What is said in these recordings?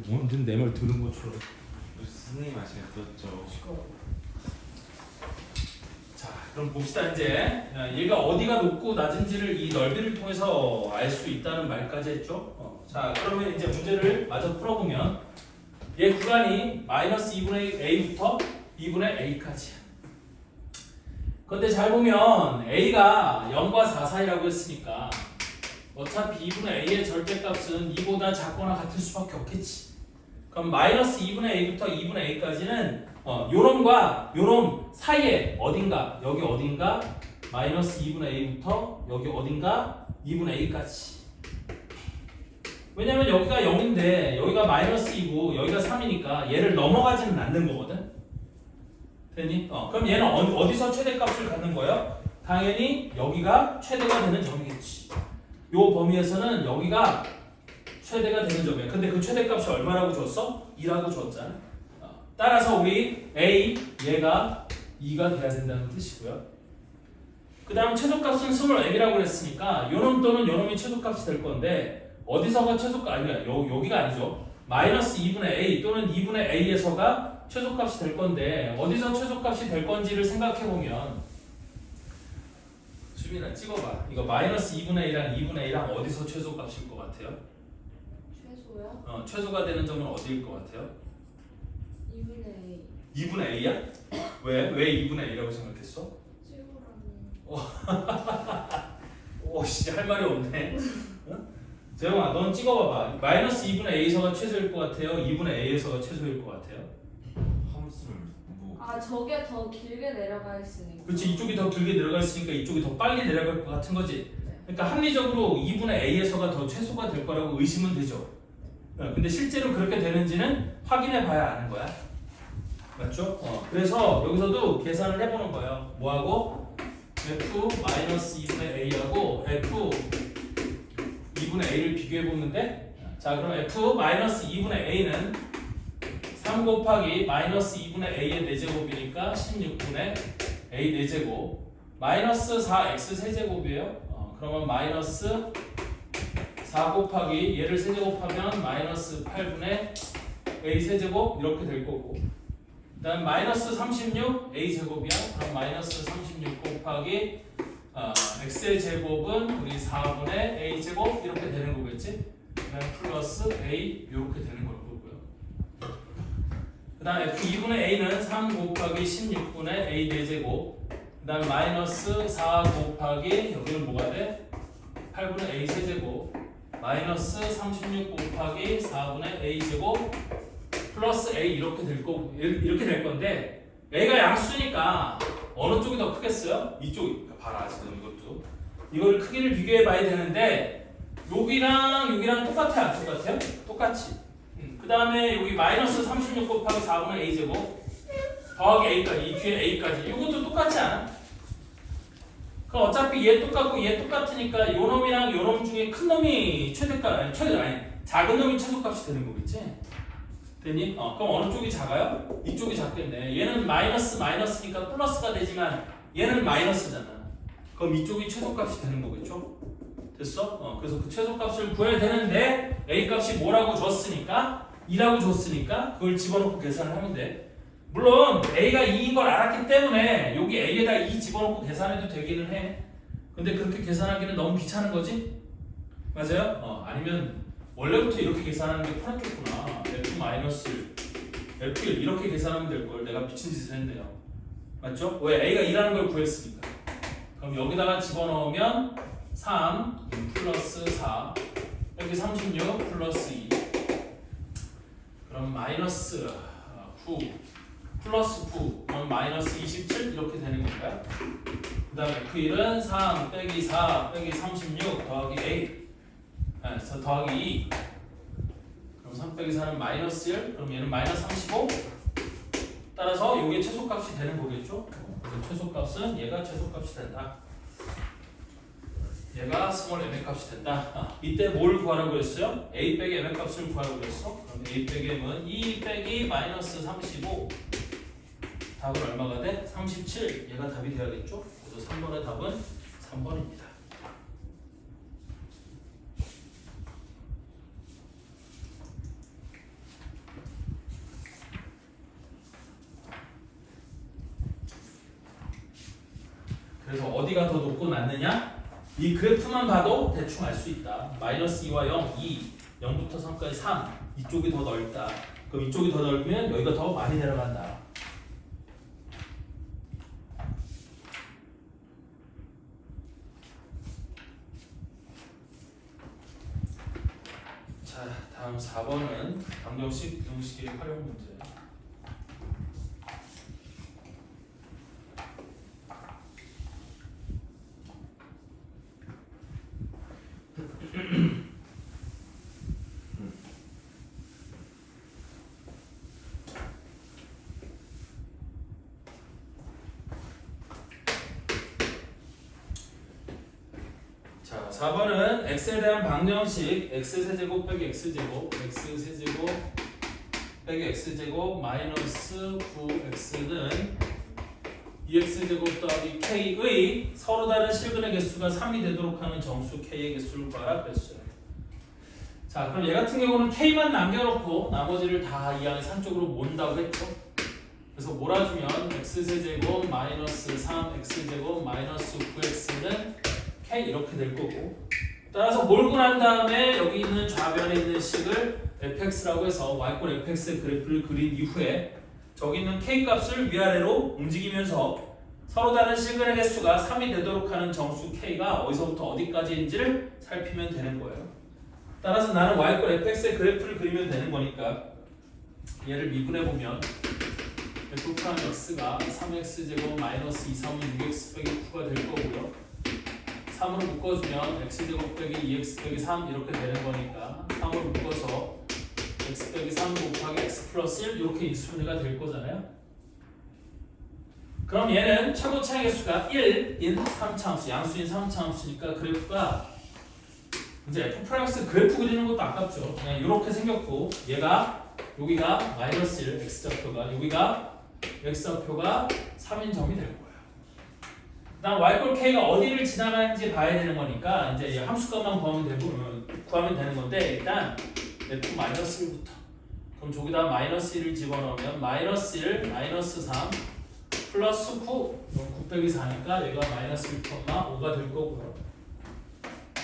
완전 내 말 들은 것처럼. 선생님 아시면 그렇죠. 자, 그럼 봅시다. 이제 얘가 어디가 높고 낮은지를 이 넓이를 통해서 알 수 있다는 말까지 했죠. 자, 그러면 이제 문제를 마저 풀어보면 얘 구간이 마이너스 2분의 a부터 2분의 a까지야. 근데 잘 보면 a가 0과 4 사이라고 했으니까 어차피 2분의 a의 절대값은 2보다 작거나 같을 수밖에 없겠지. 그럼 마이너스 2분의 a부터 2분의 a까지는 요놈과 요놈 사이에 어딘가, 여기 어딘가 마이너스 2분의 a부터 여기 어딘가 2분의 a까지. 왜냐면 여기가 0인데 여기가 마이너스 2고 여기가 3이니까 얘를 넘어가지는 않는 거거든. 됐니? 그럼 얘는 어디서 최대값을 갖는 거예요? 당연히 여기가 최대가 되는 점이겠지. 요 범위에서는 여기가 최대가 되는 점이야. 근데 그 최대값이 얼마라고 줬어? 2라고 줬잖아. 따라서 우리 A, 얘가 2가 돼야 된다는 뜻이고요. 그 다음 최소값은 스몰 m이라고 그랬으니까 요놈 또는 요놈이 최소값이 될 건데 어디서가 최소값, 아니야 여기가 아니죠. 마이너스 2분의 a 또는 2분의 a에서가 최소값이 될 건데 어디서 최소값이 될 건지를 생각해보면 수빈아 찍어봐. 이거 마이너스 2분의 a랑 2분의 a랑 어디서 최소값일 것 같아요? 최소요? 최소가 되는 점은 어디일 것 같아요? 2분의 A 2분의 a야? 왜 2분의 a라고 생각했어? 최고라는 오씨 할 말이 없네. 재영아 넌 찍어봐봐. 마이너스 2분의 a에서가 최소일 것 같아요? 2분의 a에서가 최소일 것 같아요? 함수를 뭐 아 저게 더 길게 내려가 있으니까 그렇지. 이쪽이 더 길게 내려가 있으니까 이쪽이 더 빨리 내려갈 것 같은 거지. 네. 그러니까 합리적으로 2분의 a에서가 더 최소가 될 거라고 의심은 되죠. 근데 실제로 그렇게 되는지는 확인해 봐야 아는 거야. 맞죠? 그래서 여기서도 계산을 해보는 거예요. 뭐하고? f-2분의 a하고 f 2분의 a를 비교해 보는데, 자 그럼 f-2분의 a는 3 곱하기 마이너스 2분의 a의 4제곱이니까 16분의 a 4제곱 마이너스 4x 세제곱이에요. 그러면 마이너스 4 곱하기 얘를 세제곱하면 마이너스 8분의 a 세제곱 이렇게 될 거고, 그 다음 마이너스 36 a 제곱이야. 그럼 마이너스 36 곱하기 x의 제곱은 우리 4분의 a 제곱 이렇게 되는 거겠지. 그다음 플러스 a 이렇게 되는 걸 거고요. 그다음 f2분의 a는 3 곱하기 16분의 a 4제곱. 그다음 마이너스 4 곱하기 여기는 뭐가 돼? 8분의 a 세제곱 마이너스 36 곱하기 4분의 a 제곱 플러스 a 이렇게 될 거고, 이렇게 될 건데 a가 양수니까 어느 쪽이 더 크겠어요? 이쪽이. 봐라 지금 이것도 이걸 크기를 비교해 봐야 되는데 여기랑 똑같아 안 똑같아요? 똑같지. 그 다음에 여기 마이너스 36 곱하기 4분의 a 제곱 더하기 a까지, 이 뒤에 a까지 이것도 똑같지 않아? 그럼 어차피 얘 똑같고 얘 똑같으니까 요 놈이랑 요 놈 중에 큰 놈이 최대값, 작은 놈이 최소값이 되는 거겠지? 되니? 그럼 어느 쪽이 작아요? 이쪽이 작겠네. 얘는 마이너스니까 플러스가 되지만 얘는 마이너스잖아. 그럼 이쪽이 최소값이 되는 거겠죠? 됐어? 그래서 그 최소값을 구해야 되는데 A값이 뭐라고 줬으니까 2라고 줬으니까 그걸 집어넣고 계산을 하면 돼. 물론 A가 2인 걸 알았기 때문에 여기 A에다 2 집어넣고 계산해도 되기는 해. 근데 그렇게 계산하기는 너무 귀찮은 거지? 맞아요? 아니면 원래부터 이렇게 계산하는 게 편했겠구나. F-F1 이렇게 계산하면 될 걸 내가 미친 짓을 했네요. 맞죠? 왜? A가 2라는 걸 구했으니까. 그럼 여기다가 집어넣으면 3 플러스 4 여기 36 플러스 2 그럼 마이너스 9 플러스 9 그럼 마이너스 27 이렇게 되는 건가요? 그 다음에 F1은 3 빼기 4 빼기 36 더하기 A 더하기 2 그럼 3 빼기 4는 마이너스 1 그럼 얘는 마이너스 35 따라서 이게 최소값이 되는 거겠죠? 그래서 최소값은 얘가 최소값이 된다. 얘가 스몰 m의 값이 된다. 이때 뭘 구하라고 했어요? a 빼기 m의 값을 구하라고 했어. 그럼 a 빼기 m은 2 빼기 마이너스 35 답은 얼마가 돼? 37 얘가 답이 돼야겠죠? 그래서 3번의 답은 3번입니다. 그래서 어디가 더 높고 낮느냐? 이 그래프만 봐도 대충 알 수 있다. 마이너스 2와 0, 2, 0부터 3까지 3. 이쪽이 더 넓다. 그럼 이쪽이 더 넓으면 여기가 더 많이 내려간다. 자, 다음 4번은 방정식 비동식의 활용 문제. 자, 4번은 x에 대한 방정식 x세제곱 빼기 x제곱 x세제곱 빼기 x제곱 마이너스 9x는 2x제곱 더하기 k의 서로 다른 실근의 개수가 3이 되도록 하는 정수 k의 개수를 구하라 그랬어요. 자, 그럼 얘 같은 경우는 k만 남겨놓고 나머지를 다 이 안에 산쪽으로 모은다고 했죠. 그래서 몰아주면 x세제곱 마이너스 3x제곱 마이너스 9x는 k 이렇게 될 거고, 따라서 몰고 난 다음에 여기 있는 좌변에 있는 식을 fx라고 해서 y꼴 fx의 그래프를 그린 이후에 저기 있는 k 값을 위아래로 움직이면서 서로 다른 실근의 개수가 3이 되도록 하는 정수 k가 어디서부터 어디까지인지를 살피면 되는 거예요. 따라서 나는 y꼴 fx의 그래프를 그리면 되는 거니까 얘를 미분해보면 f 프라임 x가 3x제곱 마이너스 2, 3은 6x 빼기 9가 될 거고요. 3으로 묶어주면 x제곱 빼기 2x 빼기 3 이렇게 되는 거니까 3으로 묶어서 x 빼기 3 곱하기 x 플러스 1 이렇게 인수분해가 될 거잖아요. 그럼 얘는 최고차의 개수가 1인 3차함수, 양수인 3차함수니까 그래프가 이제 f 프라임 x 그래프 그리는 것도 아깝죠. 그냥 이렇게 생겼고 얘가 여기가 마이너스 1 x좌표가 여기가 x좌표가 3인 점이 될 거예요. 그다음 y꼴 k가 어디를 지나가는지 봐야 되는 거니까 이제 이 함수값만 구하면 되는 건데 일단 f 마이너스 1부터 그럼 저기다 마이너스 1을 집어넣으면 마이너스 1 마이너스 3 플러스 9 9 빼기 4니까 얘가 마이너스 1,5가 될 거고요.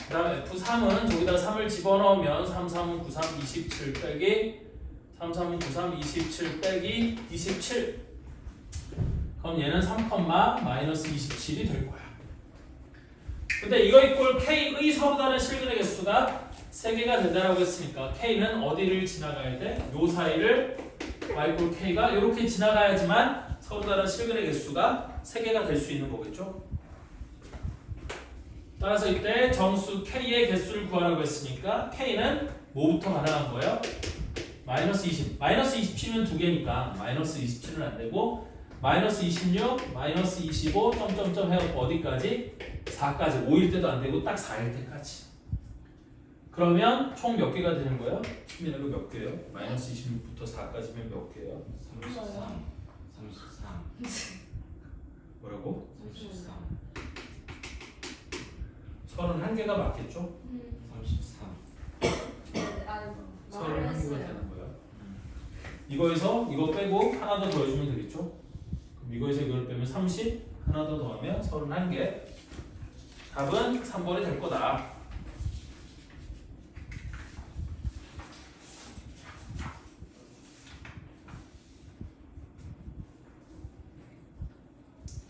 그 다음 f3은 저기다 3을 집어넣으면 3, 3은 9, 3, 27 빼기 3, 3은 9, 3, 27 빼기 27. 그럼 얘는 3, 마이너스 27이 될 거야. 근데 이거 이꼴 k의 서로 다른 실근의 개수가 3개가 된다라고 했으니까 k는 어디를 지나가야 돼? 요 사이를 y꼴 k가 이렇게 지나가야지만 서로 다른 실근의 개수가 3개가 될 수 있는 거겠죠? 따라서 이때 정수 k의 개수를 구하라고 했으니까 k는 뭐부터 가능한 거예요? 마이너스 20. 마이너스 27은 2개니까 마이너스 27은 안 되고 마이너스 26, 마이너스 25, 점점점 해갖고 어디까지? 4까지. 5일 때도 안 되고 딱 4일 때까지. 그러면 총 몇 개가 되는 거예요? 총이라고 몇 개예요? 마이너스 26부터 4까지면 몇 개예요? 33 뭐라고? 33 31개가 맞겠죠? 33 31개가 되는 거예요. 이거에서 이거 빼고 하나 더 더해주면 되겠죠? 그럼 이거에서 이걸 빼면 30, 하나 더 더하면 31개. 답은 3번이 될 거다.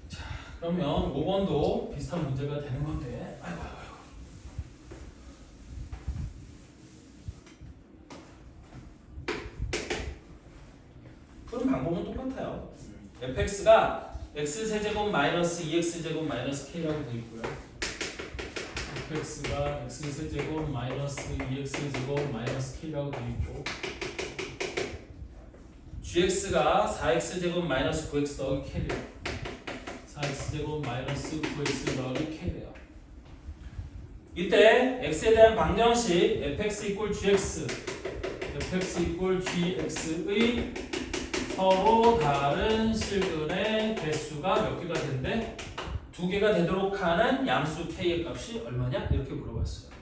자, 그러면 5번도 비슷한 문제가 되는 건데, 아이고. 푸는 방법은 똑같아요. fx가 x세제곱 마이너스 2x제곱 마이너스 k라고 되어 있고요. fx가 x세제곱 마이너스 2x제곱 마이너스 k라고 되어 있고 gx가 4x제곱 마이너스 9x 더하기 k래요. 4x제곱 마이너스 9x 더하기 k래요. 이때 x에 대한 방정식 fx 이꼴 gx fx 이꼴 gx의 서로 다른 실근의 개수가 몇 개가 된대? 2개가 되도록 하는 양수 k의 값이 얼마냐? 이렇게 물어봤어요.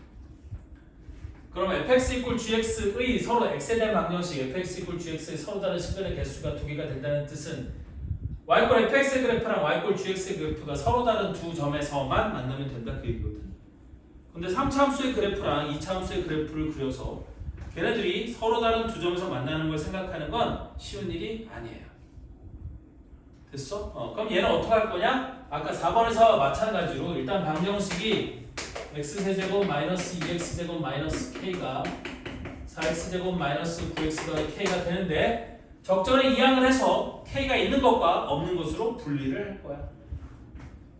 그럼 fx 이꼴 gx의 서로 x에 대한 방정식 fx 이꼴 gx의 서로 다른 실근의 개수가 2개가 된다는 뜻은 y꼴 fx의 그래프랑 y꼴 gx의 그래프가 서로 다른 두 점에서만 만나면 된다 그 얘기거든. 근데 3차 함수의 그래프랑 2차 함수의 그래프를 그려서 걔네들이 서로 다른 두 점에서 만나는 걸 생각하는 건 쉬운 일이 아니에요. 됐어? 그럼 얘는 어떻게 할 거냐? 아까 4번에서 마찬가지로 일단 방정식이 x세제곱 마이너스 2x제곱 마이너스 k가 4x제곱 마이너스 9x가 k가 되는데 적절히 이항을 해서 k가 있는 것과 없는 것으로 분리를 할 거야.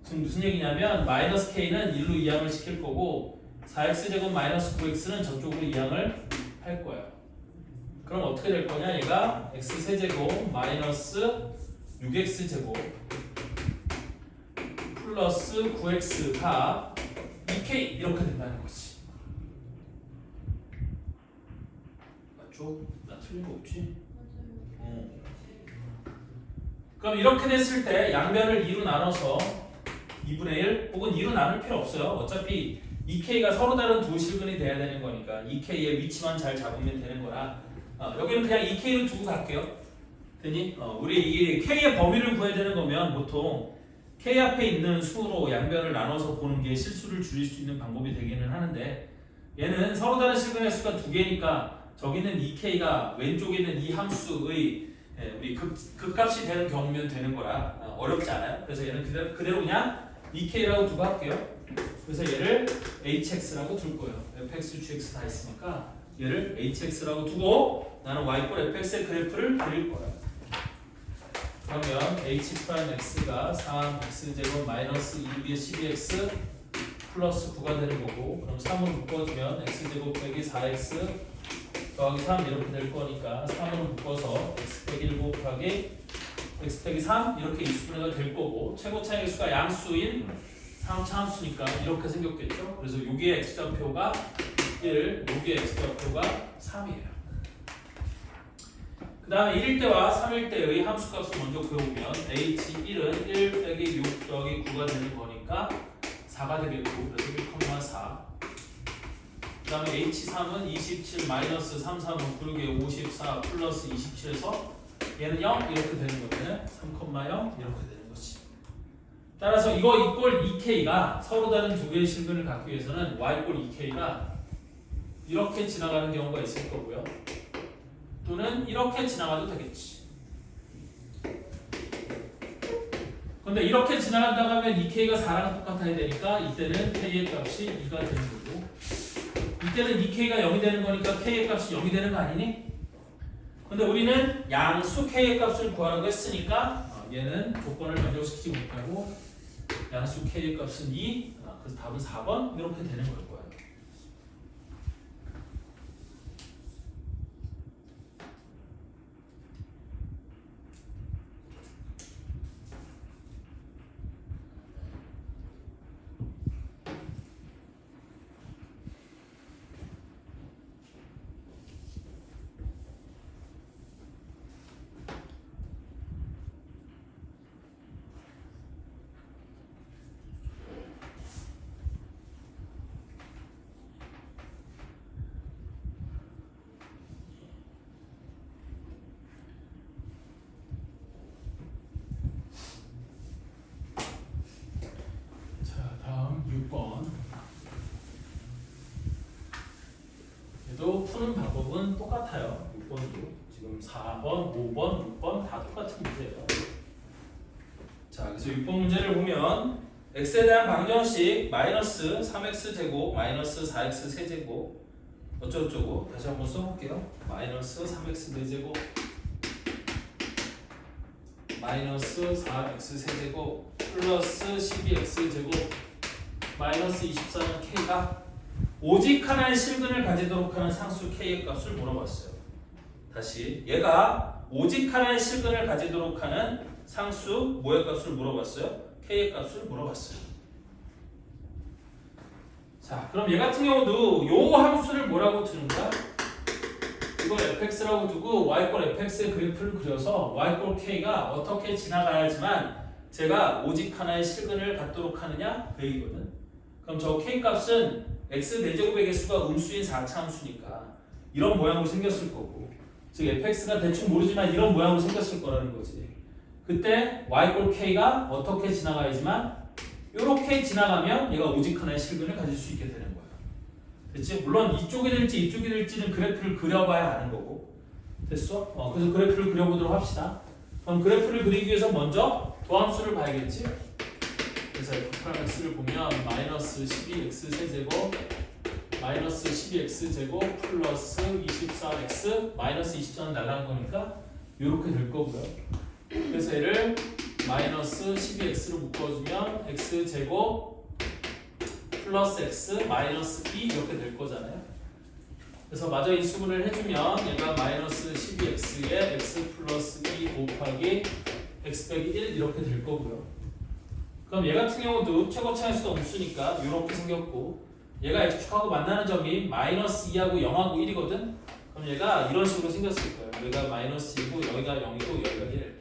지금 무슨 얘기냐면 마이너스 k는 1로 이항을 시킬 거고 4x제곱 마이너스 9x는 저쪽으로 이항을 할 거야. 그럼 어떻게 될 거냐? 얘가 x세제곱 마이너스 6x제곱 플러스 9x가 2k 이렇게 된다는 거지. 맞죠? 나 틀린 거 없지? 그럼 이렇게 됐을 때 양변을 2로 나눠서 2분의 1 혹은 2로 나눌 필요 없어요. 어차피 2k가 서로 다른 두 실근이 돼야 되는 거니까 2k의 위치만 잘 잡으면 되는 거라 여기는 그냥 2k를 두고 갈게요. 되니? 우리 이게 k의 범위를 구해야 되는 거면 보통 k 앞에 있는 수로 양변을 나눠서 보는 게 실수를 줄일 수 있는 방법이 되기는 하는데 얘는 서로 다른 실근의 수가 두 개니까 저기는 2k가 왼쪽에 있는 이 함수의 우리 극값이 되는 경우면 되는 거라 어렵지 않아요. 그래서 얘는 그대로 그냥 2k라고 두고 할게요. 그래서 얘를 hx라고 둘 거예요. fx, gx 다 있으니까 얘를 hx라고 두고 나는 y꼴 fx의 그래프를 그릴 거야. 그러면 h'x가 3x제곱 마이너스 2b의 12x 플러스 9가 되는 거고 그럼 3으로 묶어주면 x제곱 빼기 4x 더하기 3 이렇게 될 거니까 3으로 묶어서 x 빼기 1 곱하기 x 빼기 3 이렇게 인수분해가 될 거고 최고 차의 수가 양수인 3차 함수니까 이렇게 생겼겠죠. 그래서 여기에 x좌표가 1, 여기에 x좌표가 3이에요. 그 다음에 1일 때와 3일 때의 함수값을 먼저 그려보면 h1은 1 빼기 6 더하기 9가 되는 거니까 4가 되겠고 그래서 1,4. 그 다음에 h3은 27 마이너스 3, 3은 9에 54 플러스 27에서 얘는 0 이렇게 되는 거잖아요. 3,0 이렇게 되는 거지. 따라서 이거 이꼴 2k가 서로 다른 두 개의 실근을 갖기 위해서는 y꼴 2k가 이렇게 지나가는 경우가 있을 거고요. 또는 이렇게 지나가도 되겠지. 근데 이렇게 지나간다고 하면 2k가 4랑 똑같아야 되니까 이때는 k의 값이 2가 되는 거고 이때는 2k가 0이 되는 거니까 k의 값이 0이 되는 거 아니니? 근데 우리는 양수 k의 값을 구하라고 했으니까 얘는 조건을 만족시키지 못하고 양수 k의 값은 2 그래서 답은 4번 이렇게 되는 걸 거예요. 다음 6번. 얘도 푸는 방법은 똑같아요. 6번도 지금 4번, 5번, 6번 다 똑같은 문제예요. 자, 그래서 6번 문제를 보면 x에 대한 방정식 마이너스 3x 제곱 마이너스 4x 세제곱 어쩌고저쩌고 다시 한번 써볼게요. 마이너스 3x 4제곱 마이너스 4x 세제곱 플러스 12x 제곱 마이너스 24는 k가 오직 하나의 실근을 가지도록 하는 상수 k의 값을 물어봤어요. 다시 얘가 오직 하나의 실근을 가지도록 하는 상수 뭐의 값을 물어봤어요? k의 값을 물어봤어요. 자, 그럼 얘 같은 경우도 요 함수를 뭐라고 두는가? 이걸 fx라고 두고 y꼴 fx의 그래프를 그려서 y꼴 k가 어떻게 지나가야지만 제가 오직 하나의 실근을 갖도록 하느냐? 그 얘기거든. 그럼 저 k 값은 x 4제곱의 개수가 음수인 4차 함수니까 이런 모양으로 생겼을 거고 즉 fx가 대충 모르지만 이런 모양으로 생겼을 거라는 거지. 그때 y k가 어떻게 지나가야지만 이렇게 지나가면 얘가 오직 하나의 실근을 가질 수 있게 되는 거예요. 됐지? 물론 이쪽이 될지 이쪽이 될지는 그래프를 그려봐야 아는 거고. 됐어? 그래서 그래프를 그려보도록 합시다. 그럼 그래프를 그리기 위해서 먼저 도함수를 봐야겠지? 그래서 f'(x를) 보면 마이너스 12x 세제곱 마이너스 12x 제곱 플러스 24x 마이너스 24는 날라간 거니까 이렇게 될 거고요. 그래서 얘를 마이너스 12x로 묶어주면 x 제곱 플러스 x 마이너스 2 이렇게 될 거잖아요. 그래서 마저 인수분을 해주면 얘가 마이너스 12x에 x 플러스 2 곱하기 x 빼기 1 이렇게 될 거고요. 그럼 얘 같은 경우도 최고차의 수가 없으니까 이렇게 생겼고 얘가 x축하고 만나는 점이 마이너스 2하고 0하고 1이거든? 그럼 얘가 이런 식으로 생겼을 거예요. 여기가 마이너스 2고 여기가 0이고 여기가 1.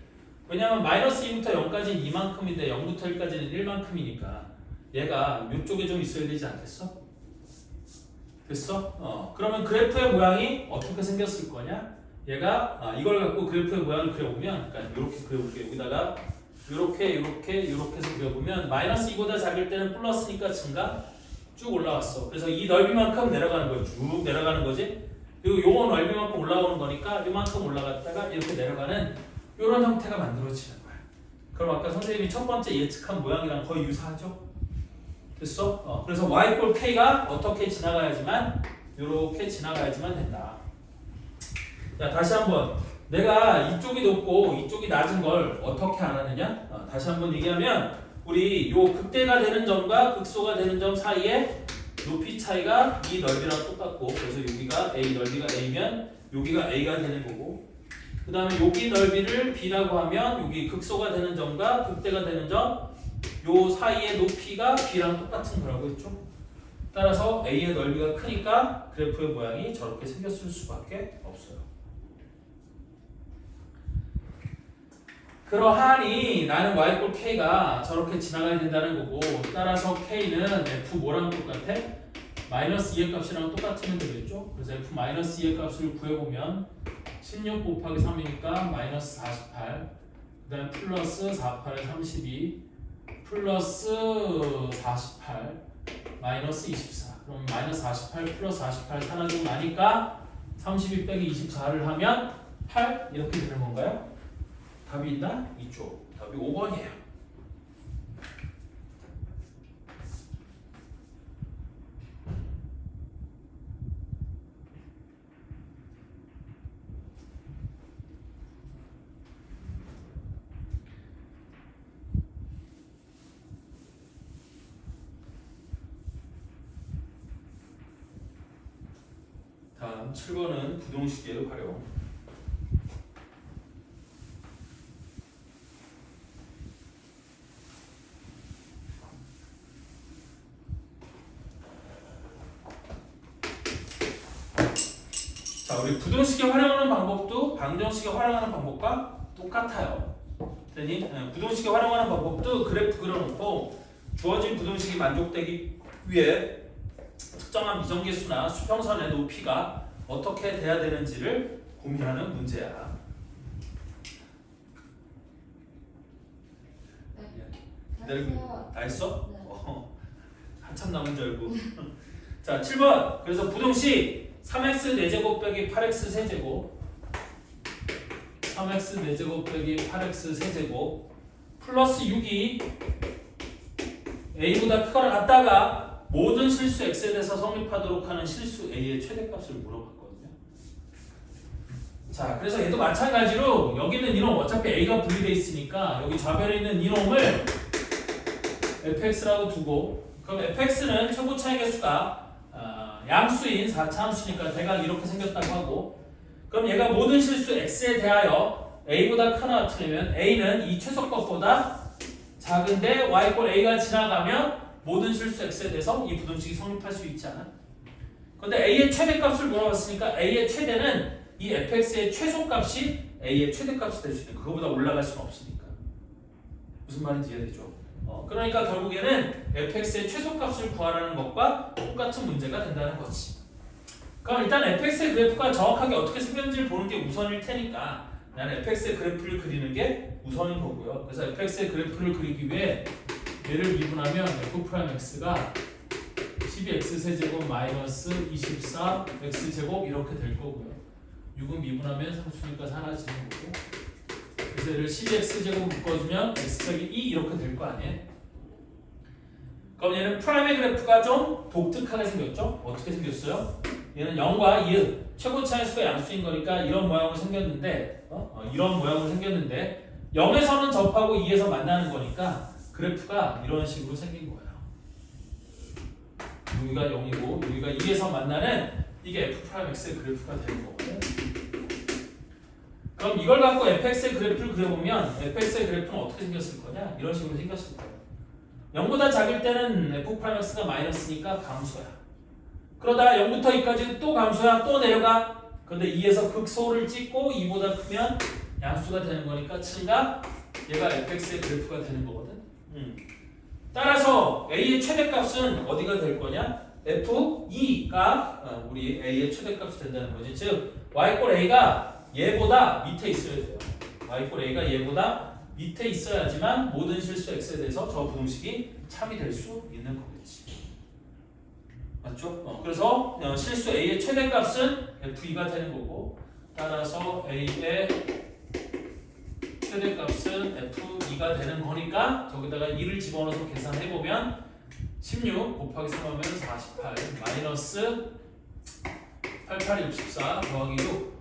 왜냐하면 마이너스 2부터 0까지는 이만큼인데 0부터 1까지는 1만큼이니까 얘가 이쪽에 좀 있어야 되지 않겠어? 됐어? 그러면 그래프의 모양이 어떻게 생겼을 거냐? 얘가 이걸 갖고 그래프의 모양을 그려보면 그러니까 이렇게 그려볼게요. 여기다가 이렇게 해서 그려보면 마이너스 2보다 작을 때는 플러스니까 증가 쭉 올라왔어. 그래서 이 넓이만큼 내려가는 거예요. 쭉 내려가는 거지. 그리고 요거 넓이만큼 올라오는 거니까 이만큼 올라갔다가 이렇게 내려가는 이런 형태가 만들어지는 거야. 그럼 아까 선생님이 첫 번째 예측한 모양이랑 거의 유사하죠? 됐어? 그래서 y k가 어떻게 지나가야지만 이렇게 지나가야지만 된다. 자, 다시 한번 내가 이쪽이 높고 이쪽이 낮은 걸 어떻게 알았느냐? 다시 한번 얘기하면 우리 요 극대가 되는 점과 극소가 되는 점 사이에 높이 차이가 이 넓이랑 똑같고 그래서 여기가 a 넓이가 a면 여기가 a가 되는 거고 그 다음에 여기 넓이를 b라고 하면 여기 극소가 되는 점과 극대가 되는 점 요 사이의 높이가 b랑 똑같은 거라고 했죠. 따라서 a의 넓이가 크니까 그래프의 모양이 저렇게 생겼을 수밖에 없어요. 그러하니 나는 y k가 저렇게 지나가야 된다는 거고 따라서 k는 f 뭐랑 똑같아? 마이너스 2의 값이랑 똑같으면 되겠죠? 그래서 f 마이너스 2의 값을 구해보면 16 곱하기 3이니까 마이너스 48 그 다음에 플러스 48에 32 플러스 48 마이너스 24 그럼 마이너스 48 플러스 48 사라지고 나니까 32 빼기 24를 하면 8 이렇게 되는 건가요? 답이 있나? 이쪽 답이 5번이에요. 다음 7번은 부동식의 활용. 자, 우리 부동식에 활용하는 방법도 방정식에 활용하는 방법과 똑같아요. 되니? 부동식에 활용하는 방법도 그래프 그려놓고 주어진 부동식이 만족되기 위해 특정한 미정계수나 수평선의 높이가 어떻게 돼야 되는지를 고민하는 문제야. 기다리고 다 했어? 네. 한참 남은 줄 알고. 자, 7번. 그래서 부동식 3x 4제곱 빼기 8x 세제곱 3x 4제곱 빼기 8x 세제곱 플러스 6이 a보다 크거나 같다가 모든 실수 x에 대해서 성립하도록 하는 실수 a의 최대값을 물어봤거든요. 자, 그래서 얘도 마찬가지로 여기는 이놈 어차피 a가 분리되어 있으니까 여기 좌변에 있는 이놈을 fx라고 두고 그럼 fx는 최고 차이 개수가 양수인 4차 함수니까 대강 이렇게 생겼다고 하고 그럼 얘가 모든 실수 x에 대하여 a보다 크거나 같으려면 a는 이 최소값보다 작은데 y 꼴 a가 지나가면 모든 실수 x에 대해서 이 부동식이 성립할 수 있지 않아? 근데 a의 최대값을 물어봤으니까 a의 최대는 이 fx의 최소값이 a의 최대값이 될 수 있는 그거보다 올라갈 수는 없으니까 무슨 말인지 이해되죠? 그러니까 결국에는 fx의 최소값을 구하라는 것과 똑같은 문제가 된다는 거지. 그럼 일단 fx의 그래프가 정확하게 어떻게 생겼는지를 보는 게 우선일 테니까 나는 fx의 그래프를 그리는 게 우선인 거고요. 그래서 fx의 그래프를 그리기 위해 얘를 미분하면 f'x가 12x 세제곱 마이너스 24 x제곱 이렇게 될 거고요. 6은 미분하면 상수니까 사라지는 거고. 그래서 얘를 12x제곱 묶어주면 x제곱이 2 이렇게 될 거 아니에요? 그럼 얘는 프라임의 그래프가 좀 독특하게 생겼죠? 어떻게 생겼어요? 얘는 0과 2은 최고차의 수가 양수인 거니까 이런 모양으로 생겼는데 이런 모양으로 생겼는데 0에서는 접하고 2에서 만나는 거니까 그래프가 이런 식으로 생긴 거예요. 여기가 0이고 여기가 2에서 만나는 이게 f'x의 그래프가 되는 거거든요. 그럼 이걸 갖고 fx의 그래프를 그려보면 fx의 그래프는 어떻게 생겼을 거냐? 이런 식으로 생겼을 거예요. 0보다 작을 때는 f'x가 마이너스니까 감소야. 그러다가 0부터 2까지 또 감소야. 또 내려가. 그런데 2에서 극소를 찍고 2보다 크면 양수가 되는 거니까 층가 얘가 fx의 그래프가 되는 거거든. 따라서 a의 최대값은 어디가 될 거냐? f2가 우리 a의 최대값이 된다는 거지. 즉 y a가 얘보다 밑에 있어야 돼요. y a가 얘보다 밑에 있어야지만 모든 실수 x에 대해서 저 부등식이 참이 될 수 있는 거겠지. 맞죠? 그래서 실수 a의 최대값은 f2가 되는 거고 따라서 a의 최대값은 f2가 되는 거니까 저기다가 2를 집어넣어서 계산해보면 16 곱하기 3하면 48 마이너스 88이 64 더하기 6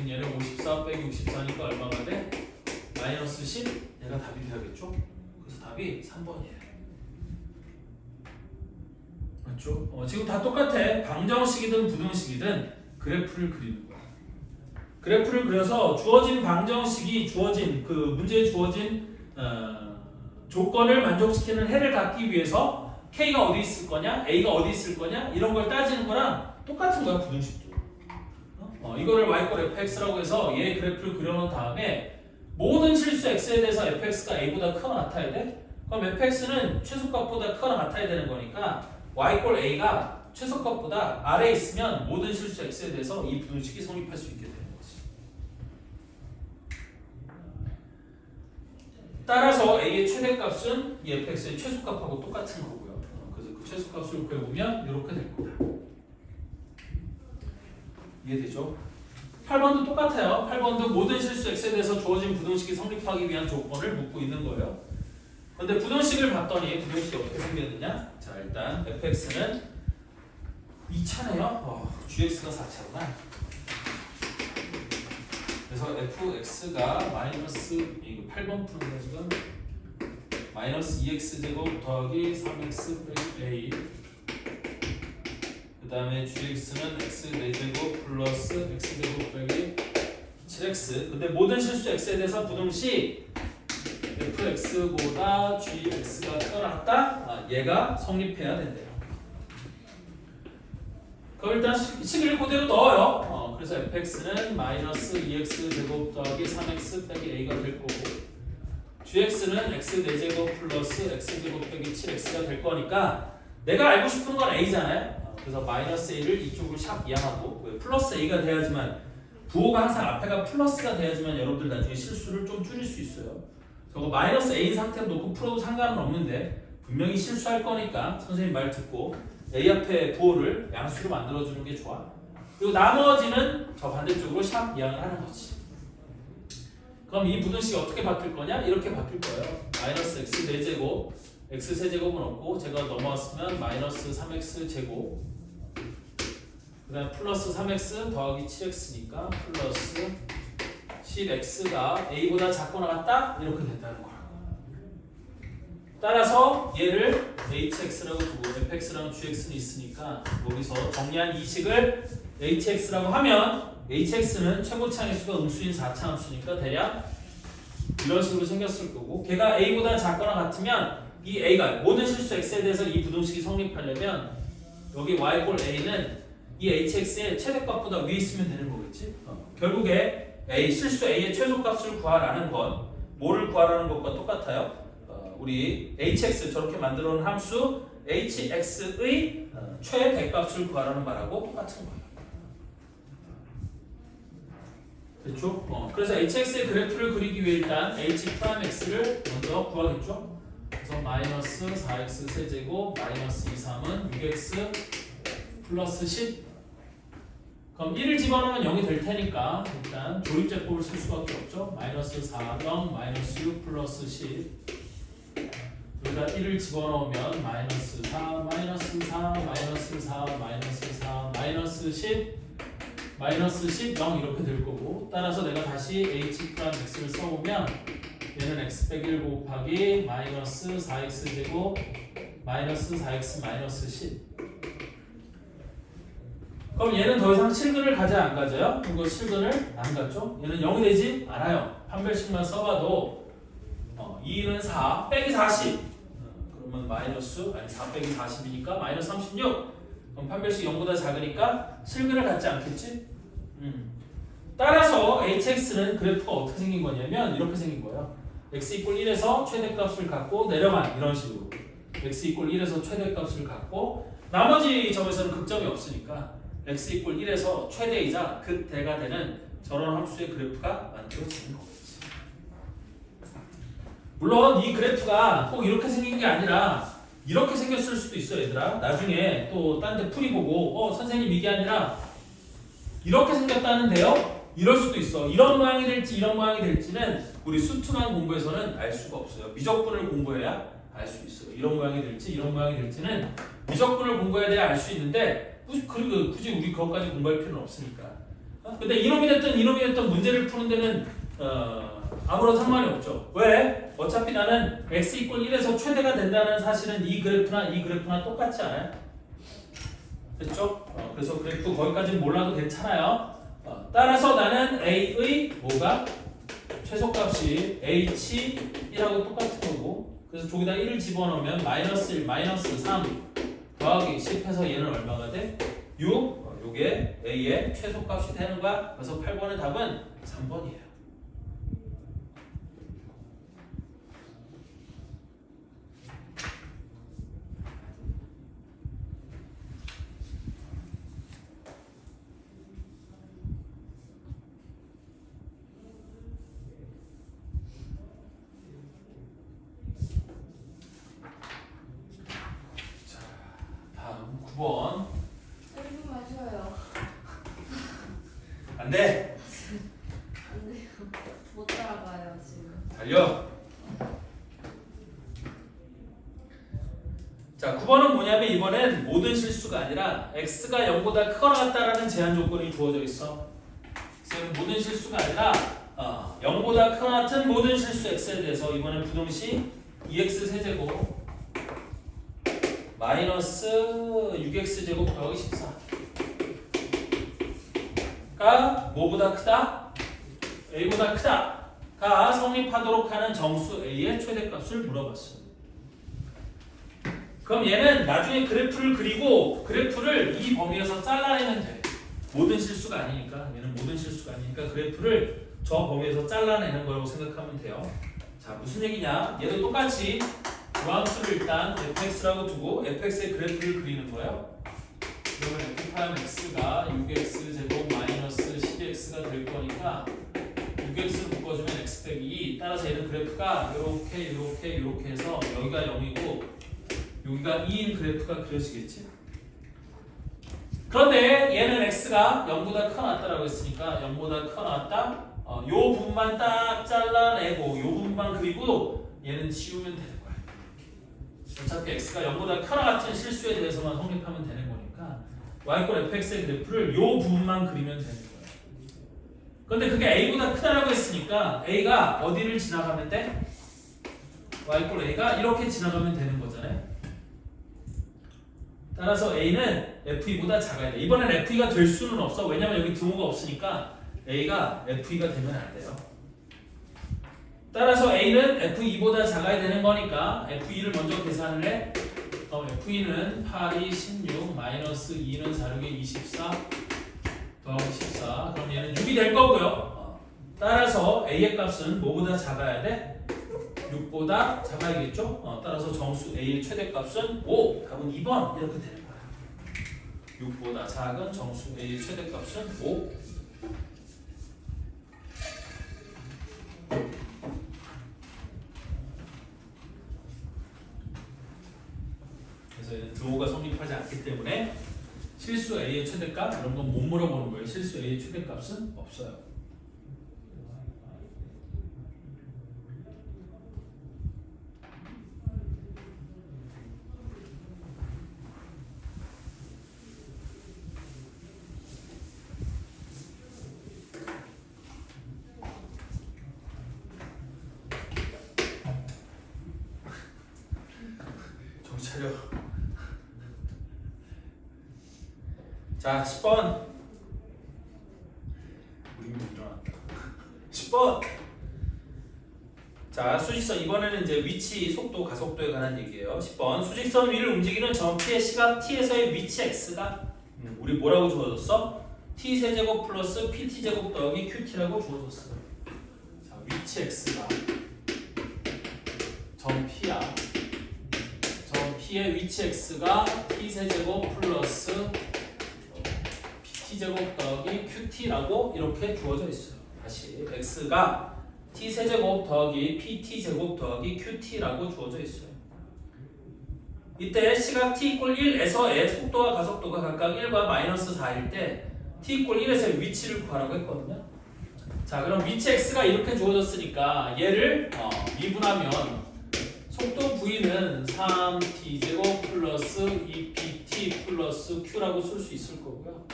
얘는 54 빼기 64니까 얼마가 돼? 마이너스 10 얘가 답이 돼야겠죠? 그래서 답이 3번이에요. 맞죠? 지금 다 똑같아. 방정식이든 부등식이든 그래프를 그리는 거야. 그래프를 그려서 주어진 방정식이 주어진 그 문제에 주어진 조건을 만족시키는 해를 갖기 위해서 K가 어디 있을 거냐, A가 어디 있을 거냐 이런 걸 따지는 거랑 똑같은 거야 부등식도. 이거를 y fx라고 해서 얘 그래프를 그려놓은 다음에 모든 실수 x에 대해서 fx가 a보다 크거나 같아야 돼. 그럼 fx는 최소값보다 크거나 같아야 되는 거니까 y a가 최소값보다 아래에 있으면 모든 실수 x에 대해서 이 부등식이 성립할 수 있게 되는 거지. 따라서 a의 최대값은 이 fx의 최소값하고 똑같은 거고요. 그래서 그 최소값을 구해보면 이렇게 될 거다. 이해되죠? 8번도 똑같아요. 8번도 모든 실수 x에 대해서 주어진 부등식이 성립하기 위한 조건을 묻고 있는 거예요. 그런데 부등식을 봤더니 부등식이 어떻게 생겼느냐? 자, 일단 fx는 2차네요. gx가 4차구나. 그래서 fx가 마이너스 8번 푸는 거 지금 마이너스 2x제곱 더하기 3x 빼기 a 그 다음에 gx는 x 4제곱 플러스 x제곱 빼기 7x. 근데 모든 실수 x에 대해서 부등식 fx보다 gx가 크거나 얘가 성립해야 된대요. 그럼 일단 식을 그대로 넣어요. 그래서 fx는 마이너스 2x제곱 더하기 3x 빼기 a가 될 거고 gx는 x 4제곱 플러스 x제곱 빼기 7x가 될 거니까 내가 알고 싶은 건 a잖아요. 그래서 마이너스 a를 이쪽으로 샵 이항하고 플러스 a가 돼야지만 부호가 항상 앞에가 플러스가 돼야지만 여러분들 나중에 실수를 좀 줄일 수 있어요. 저거 마이너스 a인 상태로 놓고 풀어도 상관은 없는데 분명히 실수할 거니까 선생님 말 듣고 a 앞에 부호를 양수로 만들어주는 게 좋아. 그리고 나머지는 저 반대쪽으로 샵 이항을 하는 거지. 그럼 이 부등식이 어떻게 바뀔 거냐? 이렇게 바뀔 거예요. 마이너스 x 4제곱 x 세제곱은 없고 제가 넘어왔으면 마이너스 3x 제곱 그 다음 플러스 3x 더하기 7x니까 플러스 10x가 a보다 작거나 같다? 이렇게 된다는 거야. 따라서 얘를 hx라고 두고 fx랑 gx는 있으니까 여기서 정리한 이 식을 hx라고 하면 hx는 최고차의 수가 음수인 4차 함수니까 대략 이런 식으로 생겼을 거고 걔가 a보다 작거나 같으면 이 a가 모든 실수 x에 대해서 이 부등식이 성립하려면 여기 y a는 이 hx의 최대값보다 위에 있으면 되는 거겠지. 결국에 실수 a의 최소값을 구하라는 건 뭐를 구하라는 것과 똑같아요. 우리 hx 저렇게 만들어 놓은 함수 hx의 최대값을 구하라는 말하고 똑같은 거예요. 됐죠? 그래서 hx의 그래프를 그리기 위해 일단 h 프라임 x를 먼저 구하겠죠? 그래서 마이너스 4x 세제곱 마이너스 2, 3은 6x 플러스 10. 그럼 1을 집어넣으면 0이 될 테니까 일단 조립제법을 쓸 수밖에 없죠. 마이너스 4, 0, 마이너스 6 플러스 10. 여기다 1을 집어넣으면 마이너스 4, 마이너스 4, 마이너스 4, 마이너스 4, 마이너스 10, 마이너스 10, 0 이렇게 될 거고, 따라서 내가 다시 h 프라임 x를 써보면 얘는 x 빼기 1 곱하기 마이너스 4x 제곱 마이너스 4x 마이너스 10. 그럼 얘는 더 이상 실근을 가져 안 가져요? 이거 실근을 안 갖죠? 얘는 0이 되지 않아요. 판별식만 써봐도 2는 4 빼기 40. 그러면 마이너스, 아니 4 빼기 40이니까 마이너스 36. 그럼 판별식 0보다 작으니까 실근을 갖지 않겠지? 따라서 hx는 그래프가 어떻게 생긴 거냐면 이렇게 생긴 거예요. x 이퀄 1에서 최대값을 갖고 내려간 이런 식으로. x 이퀄 1에서 최대값을 갖고 나머지 점에서는 극점이 없으니까 x 이퀄 1에서 최대이자 극대가 되는 저런 함수의 그래프가 만들어지는 거겠지. 물론 이 그래프가 꼭 이렇게 생긴 게 아니라 이렇게 생겼을 수도 있어 얘들아. 나중에 또 딴 데 풀이 보고 선생님 이게 아니라 이렇게 생겼다는데요? 이럴 수도 있어. 이런 모양이 될지 이런 모양이 될지는 우리 수투만 공부해서는 알 수가 없어요. 미적분을 공부해야 알 수 있어요. 이런 모양이 될지 이런 모양이 될지는 미적분을 공부해야 돼야 알 수 있는데 굳이 우리 그것까지 공부할 필요는 없으니까. 근데 이놈이 됐든 문제를 푸는 데는 아무런 상관이 없죠. 왜? 어차피 나는 x 이퀄 1에서 최대가 된다는 사실은 이 그래프나 똑같지 않아요? 됐죠? 그래서 그래프 거기까지는 몰라도 괜찮아요. 따라서 나는 a의 뭐가? 최소값이 h1하고 똑같은 거고, 그래서 저기다 1을 집어넣으면 마이너스 1, 마이너스 3 더하기 10해서 얘는 얼마가 돼? 6. 요게 a의 최소값이 되는 거야. 그래서 8번의 답은 3번이에요. 다음 9번. 1분 마셔요. 안 돼. 안 돼요. 못 따라가요 지금. 달려. 자, 9번은 뭐냐면 이번엔 모든 실수가 아니라 x가 0보다 크거나 같다라는 제한 조건이 주어져 있어. 그래서 모든 실수가 아니라 0보다 크거나 같은 모든 실수 x에 대해서 이번엔 부등식 2x 세제곱 마이너스 6x 제곱 더하기 14가 뭐보다 크다? a보다 크다가 성립하도록 하는 정수 a의 최대값을 물어봤어. 그럼 얘는 나중에 그래프를 그리고 그래프를 이 범위에서 잘라내면 돼. 모든 실수가 아니니까, 얘는 모든 실수가 아니니까 그래프를 저 범위에서 잘라내는 거라고 생각하면 돼요. 자, 무슨 얘기냐? 얘도 똑같이 주함수를 일단 fx라고 두고 fx의 그래프를 그리는 거예요. 그러면 f 프라임 x가 6x 제곱 마이너스 12x가 될 거니까 6x를 묶어주면 x 빼기 2. 따라서 얘는 그래프가 이렇게 해서 여기가 0이고 여기가 2인 그래프가 그려지겠지. 그런데 얘는 x가 0보다 크거나 같다라고 했으니까 0보다 크거나 같다. 요 부분만 딱 잘라내고 요 부분만 그리고 얘는 지우면 되는 거야. 어차피 x가 0보다 크거나 같은 실수에 대해서만 성립하면 되는 거니까 y = fx의 그래프를 요 부분만 그리면 되는 거야. 그런데 그게 a보다 크다라고 했으니까 a가 어디를 지나가면 돼? y = a가 이렇게 지나가면 되는 거잖아요. 따라서 a는 f2보다 작아야 돼. 이번엔 f2가 될 수는 없어. 왜냐면 여기 등호가 없으니까 a가 f2가 되면 안 돼요. 따라서 a는 f2보다 작아야 되는 거니까 f2를 먼저 계산을 해. f2는 8이 16 마이너스 2는 4력에 24 더하기 14. 그럼 얘는 6이 될 거고요. 따라서 a의 값은 뭐보다 작아야 돼? 6보다 작아야겠죠? 따라서 정수 a의 최대값은 5. 답은 2번 이렇게 되는 거야. 6보다 작은 정수 a의 최대값은 5. A의 최대값 이런 건 못 물어보는 거예요. 실수 A의 최대값은 없어요. 정신 차려. 자, 10번. 우리 일어났다. 10번. 자, 수직선 이번에는 이제 위치, 속도, 가속도에 관한 얘기예요. 10번. 수직선 위를 움직이는 점 P의 시각 T에서의 위치 X가 우리 뭐라고 주어졌어? T 세제곱 플러스 PT 제곱 더하기 QT라고 주어졌어. 자, 위치 X가 점 P야. 점 P의 위치 X가 T 세제곱 플러스 T제곱 더하기 QT라고 이렇게 주어져 있어요. 다시 X가 T세제곱 더하기 PT제곱 더하기 QT라고 주어져 있어요. 이때 시각 T 이퀄 1에서의 속도와 가속도가 각각 1과 마이너스 4일 때 T 이퀄 1에서의 위치를 구하라고 했거든요. 자, 그럼 위치 X가 이렇게 주어졌으니까 얘를 미분하면 속도 V는 3T제곱 플러스 2PT 플러스 Q라고 쓸 수 있을 거고요.